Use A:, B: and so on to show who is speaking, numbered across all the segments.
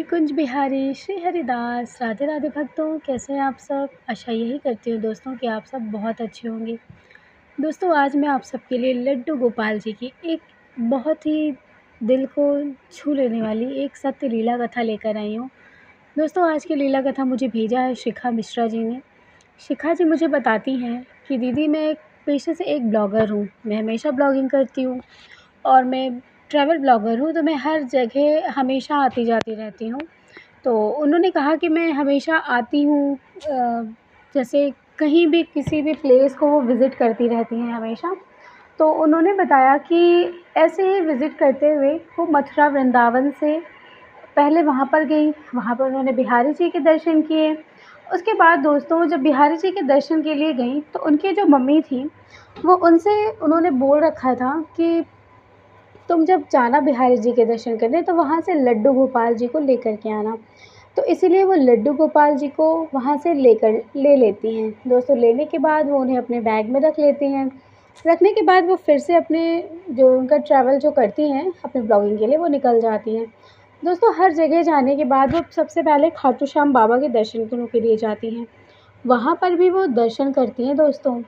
A: कुंज बिहारी श्री हरिदास राधे राधे भक्तों, कैसे हैं आप सब। आशा यही करती हूँ दोस्तों कि आप सब बहुत अच्छे होंगे। दोस्तों, आज मैं आप सबके लिए लड्डू गोपाल जी की एक बहुत ही दिल को छू लेने वाली एक सत्य लीला कथा लेकर आई हूँ। दोस्तों, आज की लीला कथा मुझे भेजा है शिखा मिश्रा जी ने। शिखा जी मुझे बताती हैं कि दीदी, मैं एक पेशे से एक ब्लॉगर हूँ। मैं हमेशा ब्लॉगिंग करती हूँ और मैं ट्रैवल ब्लॉगर हूँ, तो मैं हर जगह हमेशा आती-जाती रहती हूँ। तो उन्होंने कहा कि मैं हमेशा आती हूँ, जैसे कहीं भी किसी भी प्लेस को वो विज़िट करती रहती हैं हमेशा। तो उन्होंने बताया कि ऐसे ही विज़िट करते हुए वो मथुरा वृंदावन से पहले वहाँ पर गई, वहाँ पर उन्होंने बिहारी जी के दर्शन किए। उसके बाद दोस्तों, जब बिहारी जी के दर्शन के लिए गईं, तो उनकी जो मम्मी थीं, वो उनसे उन्होंने बोल रखा था कि तुम जब जाना बिहारी जी के दर्शन करने, तो वहाँ से लड्डू गोपाल जी को लेकर के आना। तो इसीलिए वो लड्डू गोपाल जी को वहाँ से ले लेती हैं। दोस्तों, लेने के बाद वो उन्हें अपने बैग में रख लेती हैं। रखने के बाद वो फिर से अपने जो उनका ट्रैवल जो करती हैं अपनी ब्लॉगिंग के लिए, वो निकल जाती हैं। दोस्तों, हर जगह जाने के बाद वो सबसे पहले खाटू श्याम बाबा के दर्शन के लिए जाती हैं। वहाँ पर भी वो दर्शन करती हैं दोस्तों।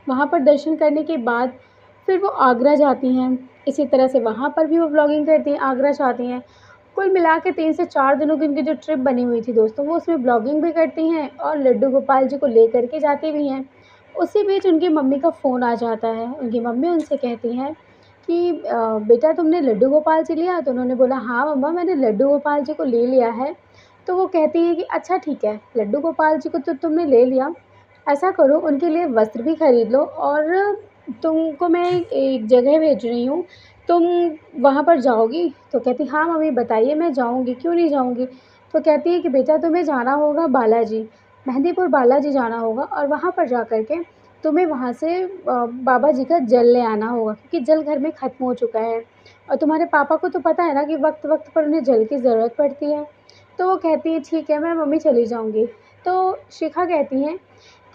A: वहाँ पर दर्शन करने के बाद फिर वो आगरा जाती हैं। इसी तरह से वहाँ पर भी वो व्लॉगिंग करती हैं, आगरा जाती हैं। कुल मिला के 3 से 4 दिनों की उनकी जो ट्रिप बनी हुई थी दोस्तों, वो उसमें व्लॉगिंग भी करती हैं और लड्डू गोपाल जी को लेकर के जाती भी हैं। उसी बीच उनकी मम्मी का फ़ोन आ जाता है। उनकी मम्मी उनसे कहती हैं कि बेटा, तुमने लड्डू गोपाल जी लिया? तो उन्होंने बोला, हाँ मम्मा, मैंने लड्डू गोपाल जी को ले लिया है। तो वो कहती हैं कि अच्छा ठीक है, लड्डू गोपाल जी को तो तुमने ले लिया, ऐसा करो उनके लिए वस्त्र भी खरीद लो और तुमको मैं एक जगह भेज रही हूँ, तुम वहाँ पर जाओगी? तो कहती, हाँ मम्मी बताइए, मैं जाऊँगी, क्यों नहीं जाऊँगी? तो कहती है कि बेटा, तुम्हें जाना होगा बालाजी, मेहंदीपुर बालाजी जाना होगा और वहाँ पर जा कर के तुम्हें वहाँ से बाबा जी का जल ले आना होगा, क्योंकि जल घर में ख़त्म हो चुका है और तुम्हारे पापा को तो पता है ना कि वक़्त-वक़्त पर उन्हें जल की ज़रूरत पड़ती है। तो वो कहती है, ठीक है, मैं मम्मी चली जाऊँगी। तो शिखा कहती हैं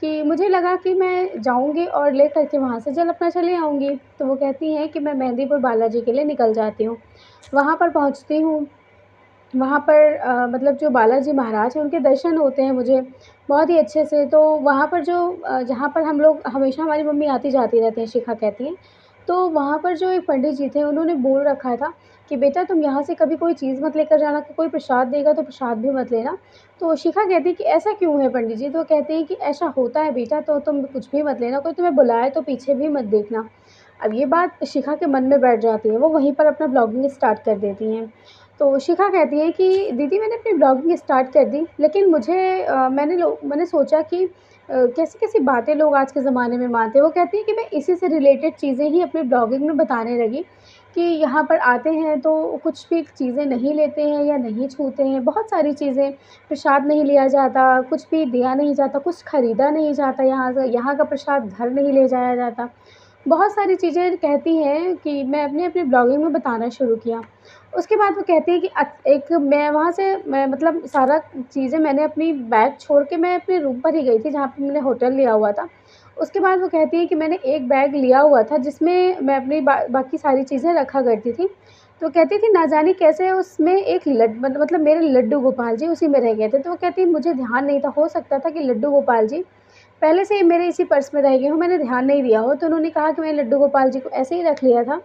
A: कि मुझे लगा कि मैं जाऊँगी और ले कर के वहाँ से जल अपना चले आऊँगी। तो वो कहती हैं कि मैं मेहंदीपुर बालाजी के लिए निकल जाती हूँ। वहाँ पर पहुँचती हूँ, वहाँ पर मतलब जो बालाजी महाराज हैं, उनके दर्शन होते हैं मुझे बहुत ही अच्छे से। तो वहाँ पर जो जहाँ पर हम लोग हमेशा, हमारी मम्मी आती-जाती रहती हैं, शिखा कहती हैं। तो वहाँ पर जो एक पंडित जी थे, उन्होंने बोल रखा था कि बेटा, तुम यहाँ से कभी कोई चीज़ मत लेकर जाना, कि कोई प्रसाद देगा तो प्रसाद भी मत लेना। तो शिखा कहती है कि ऐसा क्यों है पंडित जी? तो कहते हैं कि ऐसा होता है बेटा, तो तुम कुछ भी मत लेना, कोई तुम्हें बुलाए तो पीछे भी मत देखना। अब ये बात शिखा के मन में बैठ जाती है, वो वहीं पर अपना ब्लॉगिंग स्टार्ट कर देती हैं। तो शिखा कहती है कि दीदी, मैंने अपनी ब्लॉगिंग स्टार्ट कर दी, लेकिन मैंने सोचा कि कैसी-कैसी बातें लोग आज के ज़माने में मानते हैं। वो कहती है कि मैं इसी से रिलेटेड चीज़ें ही अपनी ब्लॉगिंग में बताने लगी कि यहाँ पर आते हैं तो कुछ भी चीज़ें नहीं लेते हैं या नहीं छूते हैं। बहुत सारी चीज़ें, प्रसाद नहीं लिया जाता, कुछ भी दिया नहीं जाता, कुछ खरीदा नहीं जाता यहाँ से, यहाँ का प्रसाद घर नहीं ले जाया जाता। बहुत सारी चीज़ें कहती हैं कि मैं अपनी-अपनी ब्लॉगिंग में बताना शुरू किया। उसके बाद वो कहती है कि एक मैं वहाँ से मैं मतलब सारा चीज़ें मैंने अपनी बैग छोड़ के मैं अपने रूम पर ही गई थी, जहाँ पे मैंने होटल लिया हुआ था। उसके बाद वो कहती है कि मैंने एक बैग लिया हुआ था जिसमें मैं अपनी बाकी सारी चीज़ें रखा करती थी। तो कहती थी, ना जाने कैसे उसमें एक मतलब मेरे लड्डू गोपाल जी उसी में रह गए थे। तो वो कहती है, मुझे ध्यान नहीं था, हो सकता था कि लड्डू गोपाल जी पहले से ही मेरे इसी पर्स में रह गए हों, मैंने ध्यान नहीं दिया हो। तो उन्होंने कहा कि मैंने लड्डू गोपाल जी को ऐसे ही रख लिया था।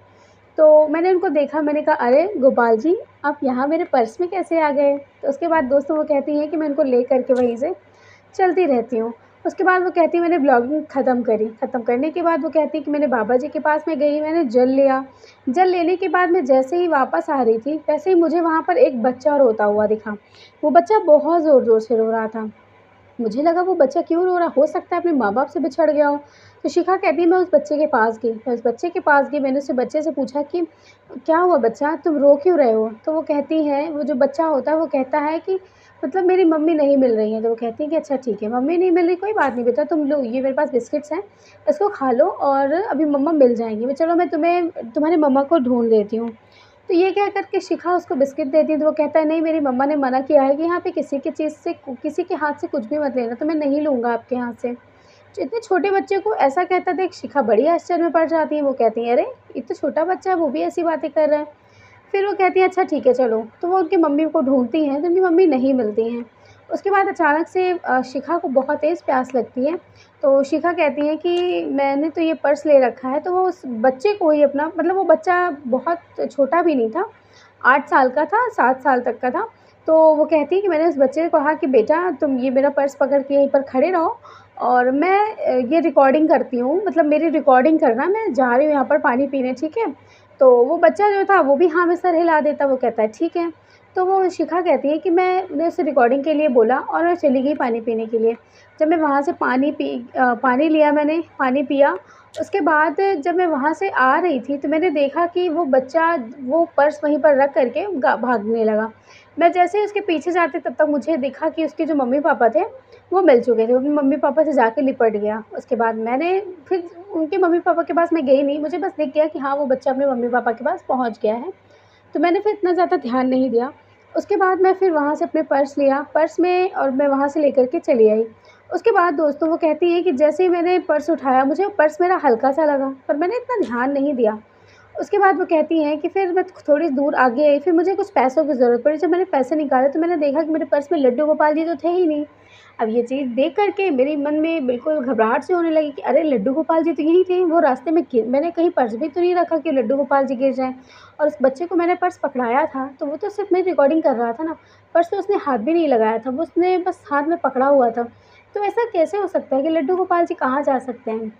A: तो मैंने उनको देखा, मैंने कहा, अरे गोपाल जी, आप यहाँ मेरे पर्स में कैसे आ गए? तो उसके बाद दोस्तों, वो कहती हैं कि मैं उनको ले कर के वहीं से चलती रहती हूँ। उसके बाद वो कहती है मैंने ब्लॉगिंग ख़त्म करी। ख़त्म करने के बाद वो कहती है कि मैंने बाबा जी के पास में गई, मैंने जल लिया। जल लेने के बाद मैं जैसे ही वापस आ रही थी, वैसे ही मुझे वहाँ पर एक बच्चा रोता हुआ दिखा। वो बच्चा बहुत ज़ोर-ज़ोर से रो रहा था। मुझे लगा वो बच्चा क्यों रो रहा, हो सकता है अपने माँ-बाप से बिछड़ गया हो। तो शिखा कहती है, मैं उस बच्चे के पास गई। मैं उस बच्चे के पास गई, मैंने उस बच्चे से पूछा कि क्या हुआ बच्चा, तुम रो क्यों रहे हो? तो वो कहती है, वो जो बच्चा होता है वो कहता है कि मतलब मेरी मम्मी नहीं मिल रही हैं। तो वो कहती है कि अच्छा ठीक है, मम्मी नहीं मिल रही, कोई बात नहीं बेटा, तुम लो, ये मेरे पास बिस्किट्स हैं, इसको खा लो और अभी मम्मा मिल जाएँगी। मैं चलो, मैं तुम्हें तुम्हारी मम्मा को ढूँढ देती हूँ। तो ये कह कर के शिखा उसको बिस्किट देती है, तो वो कहता है, नहीं, मेरी मम्मा ने मना किया है कि यहाँ पे किसी के हाथ से कुछ भी मत लेना, तो मैं नहीं लूँगा आपके हाथ से। तो इतने छोटे बच्चे को ऐसा कहता देख शिखा बड़ी आश्चर्य में पड़ जाती है। वो कहती है, अरे! ये तो छोटा बच्चा है, वो भी ऐसी बातें कर रहा है। फिर वो कहती हैं अच्छा ठीक है चलो, तो वो उनकी मम्मी को ढूँढती हैं, तो उनकी मम्मी नहीं मिलती हैं। उसके बाद अचानक से शिखा को बहुत तेज़ प्यास लगती है, तो शिखा कहती है कि मैंने तो ये पर्स ले रखा है, तो वो उस बच्चे को ही अपना मतलब वो बच्चा बहुत छोटा भी नहीं था, 8 साल का था, 7 साल तक का था। तो वो कहती है कि मैंने उस बच्चे को कहा कि बेटा तुम ये मेरा पर्स पकड़ के यहीं पर खड़े रहो और मैं ये रिकॉर्डिंग करती हूँ, मतलब मेरी रिकॉर्डिंग करना, मैं जा रही हूँ यहाँ पर पानी पीने, ठीक है? तो वो बच्चा जो था वो भी हाँ में सर हिला देता, वो कहता है ठीक है। तो वो शिखा कहती है कि मैंने उसे रिकॉर्डिंग के लिए बोला और मैं चली गई पानी पीने के लिए। जब मैं वहाँ से पानी लिया मैंने, पानी पिया, उसके बाद जब मैं वहाँ से आ रही थी तो मैंने देखा कि वो बच्चा वो पर्स वहीं पर रख कर के भागने लगा। मैं जैसे ही उसके पीछे जाती तब तक मुझे दिखा कि उसके जो मम्मी-पापा थे, वो मिल चुके थे। वो अपने मम्मी-पापा से जाके लिपट गया। उसके बाद मैंने फिर उनके मम्मी-पापा के पास मैं गई नहीं, मुझे बस दिख गया कि हाँ, वो बच्चा अपने मम्मी-पापा के पास पहुँच गया है। तो मैंने फिर इतना ज़्यादा ध्यान नहीं दिया। उसके बाद मैं फिर वहाँ से अपने पर्स लिया, पर्स में और मैं वहाँ से लेकर के चली आई। उसके बाद दोस्तों वो कहती हैं कि जैसे ही मैंने पर्स उठाया, मुझे पर्स मेरा हल्का-सा लगा, पर मैंने इतना ध्यान नहीं दिया। उसके बाद वो कहती हैं कि फिर मैं थोड़ी दूर आगे आई, फिर मुझे कुछ पैसों की ज़रूरत पड़ी। जब मैंने पैसे निकाले तो मैंने देखा कि मेरे पर्स में लड्डू गोपाल जी तो थे ही नहीं। अब ये चीज़ देख कर के मेरे मन में बिल्कुल घबराहट सी होने लगी कि अरे! लड्डू गोपाल जी तो यहीं थे, वो रास्ते में मैंने कहीं पर्स भी तो नहीं रखा कि लड्डू गोपाल जी गिर जाएँ। और उस बच्चे को मैंने पर्स पकड़ाया था, तो वो तो सिर्फ़ मेरी रिकॉर्डिंग कर रहा था ना, पर्स तो उसने हाथ भी नहीं लगाया था, वो उसने बस हाथ में पकड़ा हुआ था। तो ऐसा कैसे हो सकता है कि लड्डू गोपाल जी कहाँ जा सकते हैं?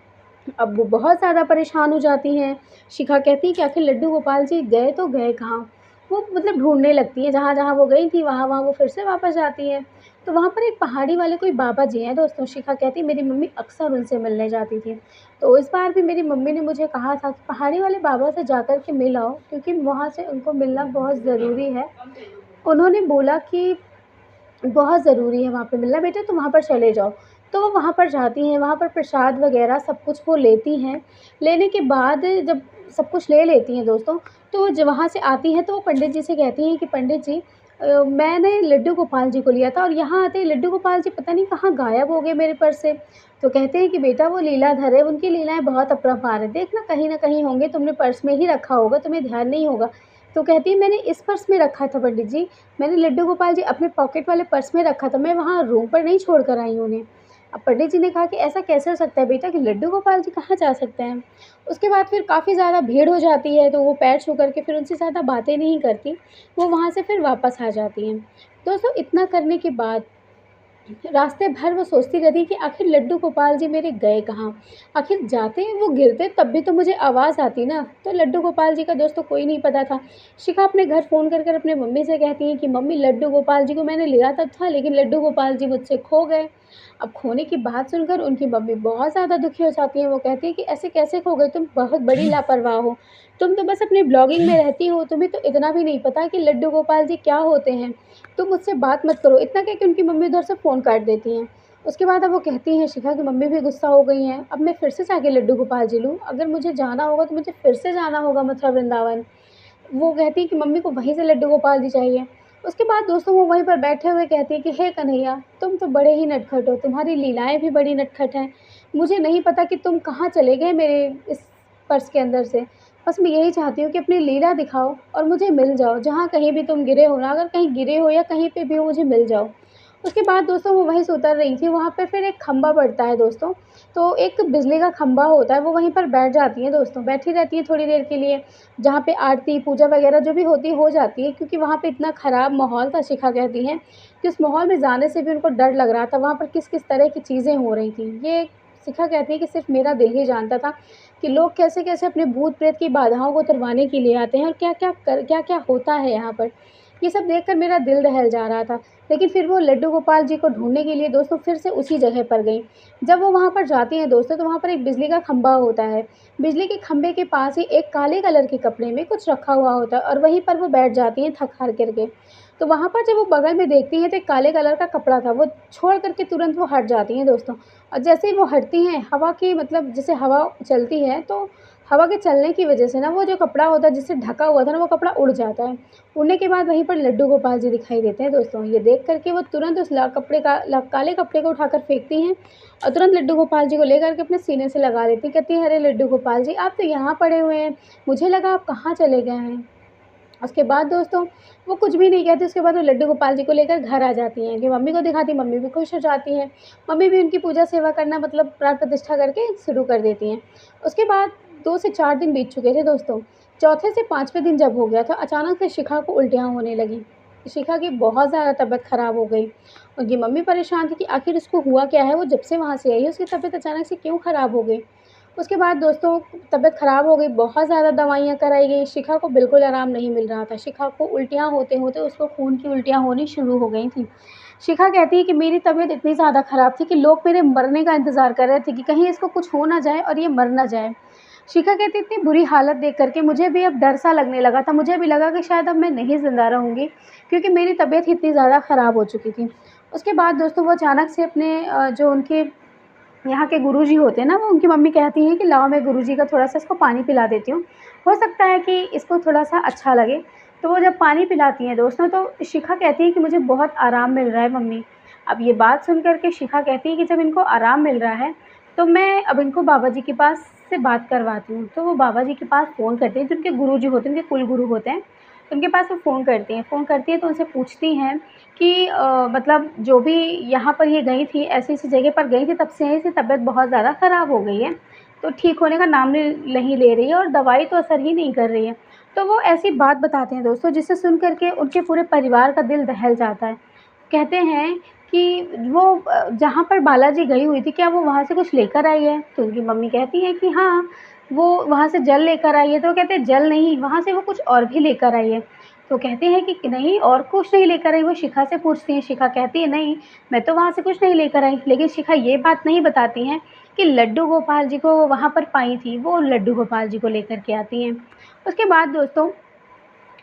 A: अब वो बहुत ज़्यादा परेशान हो जाती हैं। शिखा कहती है कि आखिर लड्डू गोपाल जी गए तो गए कहाँ? वो मतलब ढूँढने लगती हैं, जहाँ-जहाँ वो गई थी वहाँ-वहाँ वो फिर से वापस जाती हैं। तो वहाँ पर एक पहाड़ी वाले कोई बाबा जी हैं दोस्तों, शिखा कहती है मेरी मम्मी अक्सर उनसे मिलने जाती थी। तो इस बार भी मेरी मम्मी ने मुझे कहा था कि पहाड़ी वाले बाबा से जाकर के मिल आओ, क्योंकि वहाँ से उनको मिलना बहुत ज़रूरी है। उन्होंने बोला कि बहुत ज़रूरी है वहाँ पे मिलना बेटा, तुम वहाँ पर चले जाओ। तो वो वहाँ पर जाती हैं, वहाँ पर प्रसाद वग़ैरह सब कुछ वो लेती हैं। लेने के बाद जब सब कुछ ले लेती हैं दोस्तों, तो जब वहाँ से आती हैं तो वो पंडित जी से कहती हैं कि पंडित जी मैंने लड्डू गोपाल जी को लिया था और यहाँ आते ही लड्डू गोपाल जी पता नहीं कहाँ गायब हो गए मेरे पर्स से। तो कहते हैं कि बेटा वो लीलाधर है, उनकी लीलाएँ बहुत अपरंपार हैं। देखना कहीं न कहीं होंगे, तुमने पर्स में ही रखा होगा, तुम्हें ध्यान नहीं होगा। तो कहती है मैंने इस पर्स में रखा था पंडित जी, मैंने लड्डू गोपाल जी अपने पॉकेट वाले पर्स में रखा था, मैं वहाँ रूम पर नहीं छोड़ कर आई हूँ उन्हें। अब पंडित जी ने कहा कि ऐसा कैसे हो सकता है बेटा कि लड्डू गोपाल जी कहाँ जा सकते हैं? उसके बाद फिर काफ़ी ज़्यादा भीड़ हो जाती है, तो वो पैर छू कर के फिर उनसे ज़्यादा बातें नहीं करती, वो वहाँ से फिर वापस आ जाती हैं। दोस्तों इतना करने के बाद रास्ते भर वो सोचती रहती कि आखिर लड्डू गोपाल जी मेरे गए कहाँ? आखिर जाते वो गिरते तब भी तो मुझे आवाज़ आती ना, तो लड्डू गोपाल जी का दोस्तों कोई नहीं पता था। शिखा अपने घर फ़ोन कर अपने मम्मी से कहती हैं कि मम्मी लड्डू गोपाल जी को मैंने लिया तो था, लेकिन लड्डू गोपाल जी मुझसे खो गए। अब खोने की बात सुनकर उनकी मम्मी बहुत ज़्यादा दुखी हो जाती हैं, वो कहती हैं कि ऐसे कैसे खो गए? तुम बहुत बड़ी लापरवाह हो। तुम तो बस अपनी ब्लॉगिंग में रहती हो, तुम्हें तो इतना भी नहीं पता कि लड्डू गोपाल जी क्या होते हैं। तुम मुझसे बात मत करो। इतना कह के उनकी मम्मी उधर से फ़ोन काट देती हैं। उसके बाद अब वो कहती हैं शिखा की मम्मी भी गुस्सा हो गई हैं, अब मैं फिर से जाके लड्डू गोपाल जी लूँ? अगर मुझे जाना होगा तो मुझे फिर से जाना होगा मथुरा वृंदावन। वो कहती है कि मम्मी को वहीं से लड्डू गोपाल जी चाहिए। उसके बाद दोस्तों वो वहीं पर बैठे हुए कहती है कि हे कन्हैया, तुम तो बड़े ही नटखट हो, तुम्हारी लीलाएँ भी बड़ी नटखट हैं। मुझे नहीं पता कि तुम कहाँ चले गए मेरे इस पर्स के अंदर से। बस मैं यही चाहती हूँ कि अपनी लीला दिखाओ और मुझे मिल जाओ। जहाँ कहीं भी तुम गिरे हो ना, अगर कहीं गिरे हो या कहीं पे भी हो मुझे मिल जाओ। उसके बाद दोस्तों वो वहीं से उतर रही थी, वहाँ पे फिर एक खंभा पड़ता है दोस्तों, तो एक बिजली का खंभा होता है, वो वहीं पर बैठ जाती हैं दोस्तों, बैठी रहती हैं थोड़ी देर के लिए, जहाँ पे आरती, पूजा वगैरह जो भी होती है, हो जाती है, क्योंकि वहाँ पे इतना ख़राब माहौल था, शिखा कहती हैं कि उस माहौल में जाने से भी उनको डर लग रहा था, वहाँ पर किस-किस तरह की चीज़ें हो रही थीं। ये शिखा कहती है कि सिर्फ़ मेरा दिल ही जानता था कि लोग कैसे-कैसे अपने भूत-प्रेत की बाधाओं को तुरवाने के लिए आते हैं और क्या-क्या होता है यहाँ पर। ये सब देखकर मेरा दिल दहल जा रहा था। लेकिन फिर वो लड्डू गोपाल जी को ढूँढने के लिए दोस्तों फिर से उसी जगह पर गईं। जब वो वहाँ पर जाती हैं दोस्तों, तो वहाँ पर एक बिजली का खंभा होता है। बिजली के खंभे के पास ही एक काले कलर के कपड़े में कुछ रखा हुआ होता है और वहीं पर वो बैठ जाती हैं थक-हार कर के। तो वहाँ पर जब वो बगल में देखती हैं तो एक काले कलर का कपड़ा था, वो छोड़ कर के तुरंत वो हट जाती हैं दोस्तों। और जैसे ही वो हटती हैं, हवा की मतलब जैसे हवा चलती है, तो हवा के चलने की वजह से ना वो जो कपड़ा होता है जिससे ढका हुआ था ना, वो कपड़ा उड़ जाता है। उड़ने के बाद वहीं पर लड्डू गोपाल जी दिखाई देते हैं दोस्तों। ये देख कर के वो तुरंत उस काले कपड़े को उठाकर फेंकती हैं और तुरंत लड्डू गोपाल जी को लेकर के अपने सीने से लगा लेती हैं। कहती हैं, "अरे लड्डू गोपाल जी, आप तो यहाँ पड़े हुए हैं। मुझे लगा आप कहाँ चले गए हैं।" उसके बाद दोस्तों वो कुछ भी नहीं कहती, उसके बाद वो लड्डू गोपाल जी को लेकर घर आ जाती हैं कि मम्मी को दिखाती, मम्मी भी खुश हो जाती हैं। मम्मी भी उनकी पूजा सेवा करना मतलब प्राण प्रतिष्ठा करके शुरू कर देती हैं। उसके बाद 2 से 4 दिन बीत चुके थे दोस्तों। चौथे से 5वें दिन जब हो गया था, अचानक से शिखा को उल्टियाँ होने लगीं। शिखा की बहुत ज़्यादा तबीयत ख़राब हो गई। उनकी मम्मी परेशान थी कि आखिर उसको हुआ क्या है? वो जब से वहाँ से आई है, उसकी तबीयत अचानक से क्यों ख़राब हो गई? उसके बाद दोस्तों तबीयत ख़राब हो गई, बहुत ज़्यादा दवाइयाँ कराई गई, शिखा को बिल्कुल आराम नहीं मिल रहा था। शिखा को उल्टियाँ होते-होते उसको खून की उल्टियाँ होनी शुरू हो गई थीं। शिखा कहती है कि मेरी तबीयत इतनी ज़्यादा ख़राब थी कि लोग मेरे मरने का इंतज़ार कर रहे थे कि कहीं इसको कुछ हो ना जाए और ये मर ना जाए। शिखा कहती इतनी बुरी हालत देख कर के मुझे भी अब डर सा लगने लगा था, मुझे भी लगा कि शायद अब मैं नहीं ज़िंदा रहूँगी, क्योंकि मेरी तबीयत ही इतनी ज़्यादा ख़राब हो चुकी थी। उसके बाद दोस्तों वो अचानक से अपने जो उनके यहाँ के गुरुजी होते हैं ना, वो उनकी मम्मी कहती हैं कि लाओ मैं गुरुजी का थोड़ा-सा इसको पानी पिला देती हूँ, हो सकता है कि इसको थोड़ा-सा अच्छा लगे। तो वो जब पानी पिलाती हैं दोस्तों, तो शिखा कहती है कि मुझे बहुत आराम मिल रहा है मम्मी। अब ये बात सुन कर के शिखा कहती है कि जब इनको आराम मिल रहा है, तो मैं अब इनको बाबा जी के पास से बात करवाती हूँ। तो वो बाबा जी के पास फ़ोन करती हैं, जो उनके गुरुजी होते हैं, उनके कुल गुरु होते हैं, तो उनके पास वो फ़ोन करती हैं तो उनसे पूछती हैं कि मतलब जो भी यहाँ पर ये गई थी, ऐसी-ऐसी जगह पर गई थी, तब से इसकी तबीयत बहुत ज़्यादा ख़राब हो गई है। तो ठीक होने का नाम नहीं ले रही है और दवाई तो असर ही नहीं कर रही है। तो वो ऐसी बात बताते हैं दोस्तों, जिसे सुन कर के उनके पूरे परिवार का दिल दहल जाता है। कहते हैं कि वो जहाँ पर बालाजी गई हुई थी, क्या वो वहाँ से कुछ लेकर आई है? तो उनकी मम्मी कहती हैं कि हाँ, वो वहाँ से जल लेकर आई है। तो वो कहते हैं जल नहीं, वहाँ से वो कुछ और भी लेकर आई है। तो कहते हैं कि नहीं और कुछ नहीं लेकर आई, वो शिखा से पूछती हैं, शिखा कहती है नहीं, मैं तो वहाँ से कुछ नहीं लेकर आई। लेकिन शिखा ये बात नहीं बताती हैं कि लड्डू गोपाल जी को वो वहाँ पर पाई थी, वो लड्डू गोपाल जी को लेकर के आती हैं। उसके बाद दोस्तों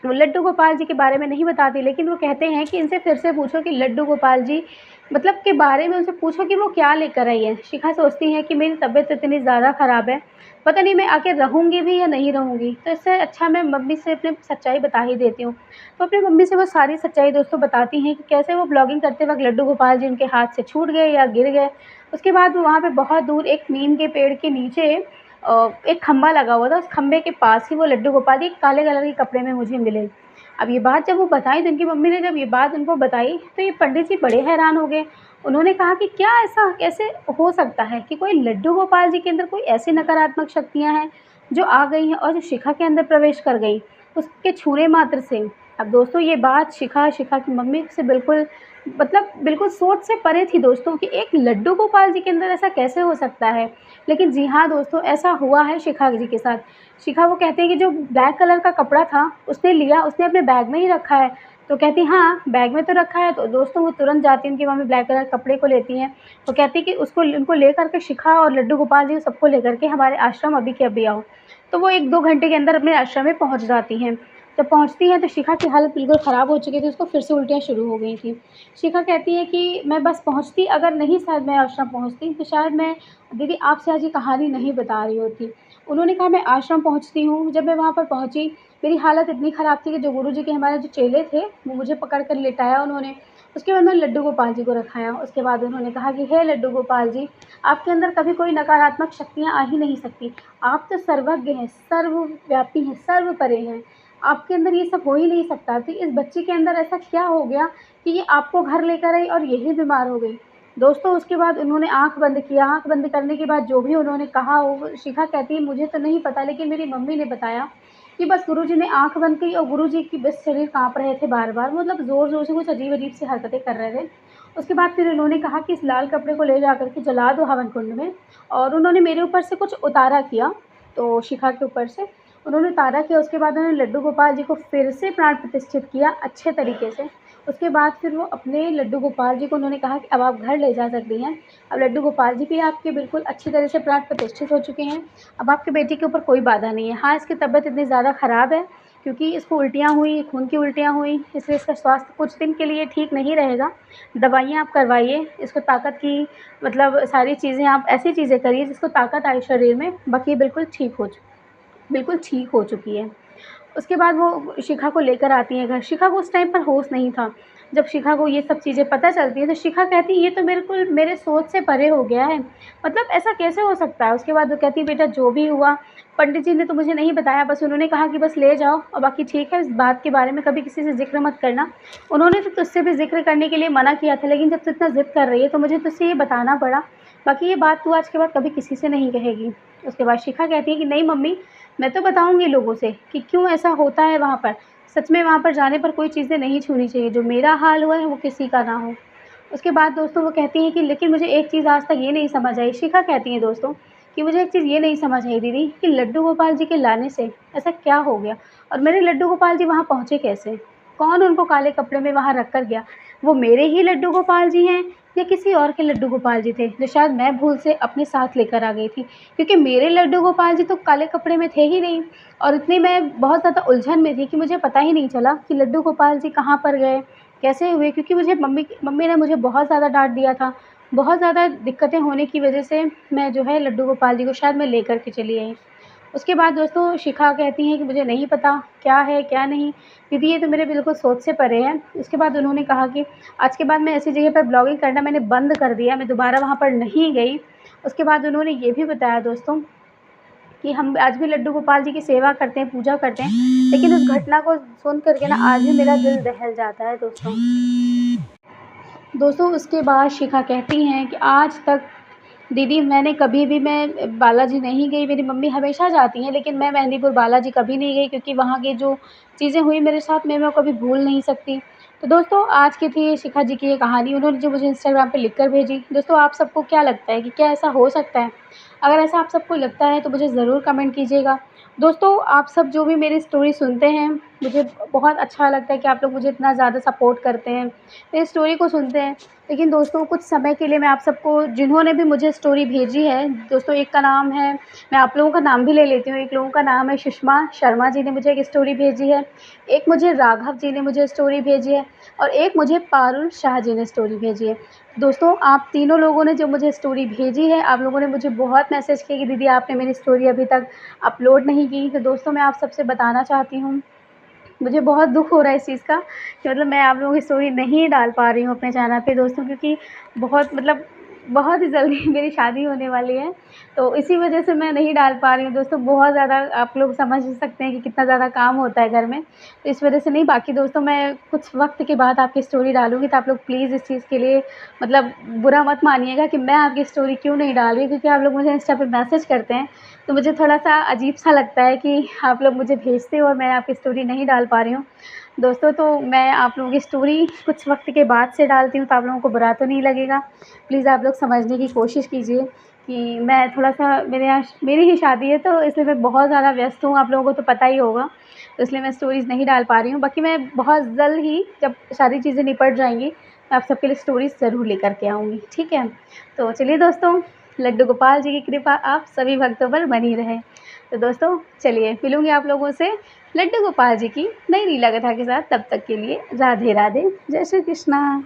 A: वो लड्डू गोपाल जी के बारे में नहीं बताती, लेकिन वो कहते हैं कि इनसे फिर से पूछो कि लड्डू गोपाल जी मतलब के बारे में उनसे पूछो कि वो क्या लेकर आई है। शिखा सोचती है कि मेरी तबीयत इतनी ज़्यादा ख़राब है, पता नहीं मैं आगे रहूँगी भी या नहीं रहूँगी, तो इससे अच्छा मैं मम्मी से अपनी सच्चाई बता ही देती हूँ। तो अपनी मम्मी से वो सारी सच्चाई दोस्तों बताती हैं कि कैसे वो ब्लॉगिंग करते वक़्त लड्डू गोपाल जी उनके हाथ से छूट गए या गिर गए। उसके बाद वो वहाँ पे बहुत दूर एक नीम के पेड़ के नीचे एक खंभा लगा हुआ था, उस खंभे के पास ही वो लड्डू गोपाल जी काले कलर के कपड़े में मुझे मिले। अब ये बात जब वो बताई, तो उनकी मम्मी ने जब ये बात उनको बताई, तो ये पंडित जी बड़े हैरान हो गए। उन्होंने कहा कि क्या ऐसा कैसे हो सकता है कि कोई लड्डू गोपाल जी के अंदर कोई ऐसी नकारात्मक शक्तियाँ हैं, जो आ गई हैं और जो शिखा के अंदर प्रवेश कर गई, उसके छूने मात्र से। अब दोस्तों ये बात शिखा की मम्मी से बिल्कुल मतलब बिल्कुल सोच से परे थी दोस्तों कि एक लड्डू गोपाल जी के अंदर ऐसा कैसे हो सकता है। लेकिन जी हाँ दोस्तों, ऐसा हुआ है शिखा जी के साथ। शिखा वो कहते हैं कि जो ब्लैक कलर का कपड़ा था, उसने लिया, उसने अपने बैग में ही रखा है। तो कहती हाँ, बैग में तो रखा है। तो दोस्तों वो तुरंत जाती हैं, उनकी मम्मी ब्लैक कलर के कपड़े को लेती हैं। वो कहती है कि उसको उनको लेकर के शिखा और लड्डू गोपाल जी सबको लेकर के हमारे आश्रम अभी के अभी आओ। तो वो 1-2 घंटे के अंदर अपने आश्रम में पहुँच जाती हैं। जब पहुँचती हैं तो शिखा की हालत बिल्कुल ख़राब हो चुकी थी, उसको फिर से उल्टियाँ शुरू हो गई थी। शिखा कहती है कि मैं बस पहुँचती, अगर नहीं शायद मैं आश्रम पहुँचती, तो शायद मैं दीदी आपसे आज ये कहानी नहीं बता रही होती। उन्होंने कहा मैं आश्रम पहुँचती हूँ, जब मैं वहाँ पर पहुँची, मेरी हालत इतनी ख़राब थी कि जो गुरुजी के हमारे जो चेले थे, वो मुझे पकड़ कर लिटाया उन्होंने। उसके बाद मैंने लड्डू गोपाल जी को रखाया। उसके बाद उन्होंने कहा कि हे लड्डू गोपाल जी, आपके अंदर कभी कोई नकारात्मक शक्तियाँ आ ही नहीं सकती। आप तो सर्वज्ञ हैं, सर्वव्यापी हैं, सर्वपरे हैं। आपके अंदर ये सब हो ही नहीं सकता। तो इस बच्चे के अंदर ऐसा क्या हो गया कि ये आपको घर लेकर आई और यही बीमार हो गई। दोस्तों उसके बाद उन्होंने आँख बंद किया, आँख बंद करने के बाद जो भी उन्होंने कहा, वो शिखा कहती है मुझे तो नहीं पता, लेकिन मेरी मम्मी ने बताया कि बस गुरुजी ने आँख बंद की और गुरुजी की बस शरीर काँप रहे थे बार-बार, मतलब ज़ोर-ज़ोर से कुछ अजीब-अजीब सी हरकतें कर रहे थे। उसके बाद फिर उन्होंने कहा कि इस लाल कपड़े को ले जाकर के जला दो हवन कुंड में, और उन्होंने मेरे ऊपर से कुछ उतारा किया, तो शिखा के ऊपर से उन्होंने उतारा किया। उसके बाद उन्होंने लड्डू गोपाल जी को फिर से प्राण प्रतिष्ठित किया अच्छे तरीके से। उसके बाद फिर वो अपने लड्डू गोपाल जी को उन्होंने कहा कि अब आप घर ले जा सकती हैं। अब लड्डू गोपाल जी भी आपके बिल्कुल अच्छी तरह से प्राण प्रतिष्ठित हो चुके हैं। अब आपके बेटे के ऊपर कोई बाधा नहीं है। हाँ, इसकी तबीयत इतनी ज़्यादा ख़राब है क्योंकि इसको उल्टियाँ हुई, खून की उल्टियाँ हुई, इसलिए इसका स्वास्थ्य कुछ दिन के लिए ठीक नहीं रहेगा। दवाइयाँ आप करवाइए, इसको ताकत की मतलब सारी चीज़ें आप ऐसी चीज़ें करिए जिसको ताकत आए शरीर में, बाकी ये बिल्कुल ठीक हो चुकी है। उसके बाद वो शिखा को लेकर आती हैं घर। शिखा को उस टाइम पर होश नहीं था। जब शिखा को ये सब चीज़ें पता चलती हैं तो शिखा कहती है ये तो बिल्कुल मेरे सोच से परे हो गया है, मतलब ऐसा कैसे हो सकता है। उसके बाद वो कहती है बेटा जो भी हुआ पंडित जी ने तो मुझे नहीं बताया, बस उन्होंने कहा कि बस ले जाओ और बाकी ठीक है, इस बात के बारे में कभी किसी से ज़िक्र मत करना। उन्होंने तो तुझसे भी ज़िक्र करने के लिए मना किया था, लेकिन जब तू इतना ज़िद कर रही है तो मुझे तुझसे ये बताना पड़ा। बाकी ये बात तू आज के बाद कभी किसी से नहीं कहेगी। उसके बाद शिखा कहती है कि नहीं मम्मी, मैं तो बताऊँगी लोगों से कि क्यों ऐसा होता है वहाँ पर। सच में वहाँ पर जाने पर कोई चीज़ें नहीं छूनी चाहिए, जो मेरा हाल हुआ है वो किसी का ना हो। उसके बाद दोस्तों वो कहती हैं कि लेकिन मुझे एक चीज़ आज तक ये नहीं समझ आई, शिखा कहती हैं दोस्तों कि मुझे एक चीज़ ये नहीं समझ आई दीदी कि लड्डू गोपाल जी के लाने से ऐसा क्या हो गया और मेरे लड्डू गोपाल जी वहाँ पहुँचे कैसे? कौन उनको काले कपड़े में वहाँ रख कर गया? वो मेरे ही लड्डू गोपाल जी हैं या किसी और के लड्डू गोपाल जी थे, जो शायद मैं भूल से अपने साथ लेकर आ गई थी? क्योंकि मेरे लड्डू गोपाल जी तो काले कपड़े में थे ही नहीं और इतनी मैं बहुत ज़्यादा उलझन में थी कि मुझे पता ही नहीं चला कि लड्डू गोपाल जी कहाँ पर गए, कैसे हुए? क्योंकि मुझे मम्मी ने मुझे बहुत ज़्यादा डाँट दिया था। बहुत ज़्यादा दिक्कतें होने की वजह से मैं जो है लड्डू गोपाल जी को शायद मैं लेकर के चली आई। उसके बाद दोस्तों शिखा कहती हैं कि मुझे नहीं पता क्या है, क्या नहीं। दीदी ये तो मेरे बिल्कुल सोच से परे है। उसके बाद उन्होंने कहा कि आज के बाद मैं ऐसी जगह पर ब्लॉगिंग करना मैंने बंद कर दिया, मैं दोबारा वहाँ पर नहीं गई। उसके बाद उन्होंने ये भी बताया दोस्तों कि हम आज भी लड्डू गोपाल जी की सेवा करते हैं, पूजा करते हैं, लेकिन उस घटना को सुन कर के ना आज भी मेरा दिल दहल जाता है दोस्तों। दोस्तों उसके बाद शिखा कहती हैं कि आज तक दीदी मैंने कभी भी मैं बालाजी नहीं गई, मेरी मम्मी हमेशा जाती हैं, लेकिन मैं मेहंदीपुर बालाजी कभी नहीं गई क्योंकि वहाँ की जो चीज़ें हुई मेरे साथ मैं वो कभी भूल नहीं सकती। तो दोस्तों आज की थी शिखा जी की ये कहानी, उन्होंने जो मुझे इंस्टाग्राम पे लिख कर भेजी। दोस्तों आप सबको क्या लगता है कि क्या ऐसा हो सकता है? अगर ऐसा आप सबको लगता है तो मुझे ज़रूर कमेंट कीजिएगा। दोस्तों आप सब जो भी मेरी स्टोरी सुनते हैं, मुझे बहुत अच्छा लगता है कि आप लोग मुझे इतना ज़्यादा सपोर्ट करते हैं, मेरी स्टोरी को सुनते हैं। लेकिन दोस्तों कुछ समय के लिए मैं आप सबको जिन्होंने भी मुझे स्टोरी भेजी है, दोस्तों एक का नाम है, मैं आप लोगों का नाम भी ले लेती हूँ। एक लोगों का नाम है सुषमा शर्मा जी ने मुझे एक स्टोरी भेजी है, एक मुझे राघव जी ने मुझे स्टोरी भेजी है और एक मुझे पारुल शाह जी ने स्टोरी भेजी है। दोस्तों आप तीनों लोगों ने जो मुझे स्टोरी भेजी है, आप लोगों ने मुझे बहुत मैसेज किए कि दीदी आपने मेरी स्टोरी अभी तक अपलोड नहीं की। तो दोस्तों मैं आप सबसे बताना चाहती हूँ, मुझे बहुत दुःख हो रहा है इस चीज़ का कि मतलब मैं आप लोगों की स्टोरी नहीं डाल पा रही हूँ अपने चैनल पे दोस्तों, क्योंकि बहुत ही जल्दी मेरी शादी होने वाली है, तो इसी वजह से मैं नहीं डाल पा रही हूँ दोस्तों। बहुत ज़्यादा आप लोग समझ सकते हैं कि कितना ज़्यादा काम होता है घर में, तो इस वजह से नहीं। बाकी दोस्तों मैं कुछ वक़्त के बाद आपकी स्टोरी डालूँगी, तो आप लोग प्लीज़ इस चीज़ के लिए मतलब बुरा मत मानिएगा कि मैं आपकी स्टोरी क्यों नहीं डाल रही हूँ, क्योंकि आप लोग मुझे इंस्टा पे मैसेज करते हैं, तो मुझे थोड़ा-सा अजीब-सा लगता है कि आप लोग मुझे भेजते हो और मैं आपकी स्टोरी नहीं डाल पा रही हूँ। दोस्तों तो मैं आप लोगों की स्टोरी कुछ वक़्त के बाद से डालती हूँ, तो आप लोगों को बुरा तो नहीं लगेगा। प्लीज़ आप लोग समझने की कोशिश कीजिए कि मैं थोड़ा-सा मेरे यहाँ मेरी ही शादी है, तो इसलिए मैं बहुत ज़्यादा व्यस्त हूँ, आप लोगों को तो पता ही होगा। तो इसलिए मैं स्टोरीज़ नहीं डाल पा रही हूँ। बाकी मैं बहुत जल्द ही जब सारी चीज़ें निपट जाएँगी, मैं आप सबके लिए स्टोरीज़ ज़रूर लेकर के आऊँगी, ठीक है? तो चलिए दोस्तों, लड्डू गोपाल जी की कृपा आप सभी भक्तों पर बनी रहे। तो दोस्तों चलिए मिलूँगी आप लोगों से लड्डू गोपाल जी की नई लीला कथा के साथ, तब तक के लिए राधे राधे, जय श्री कृष्णा।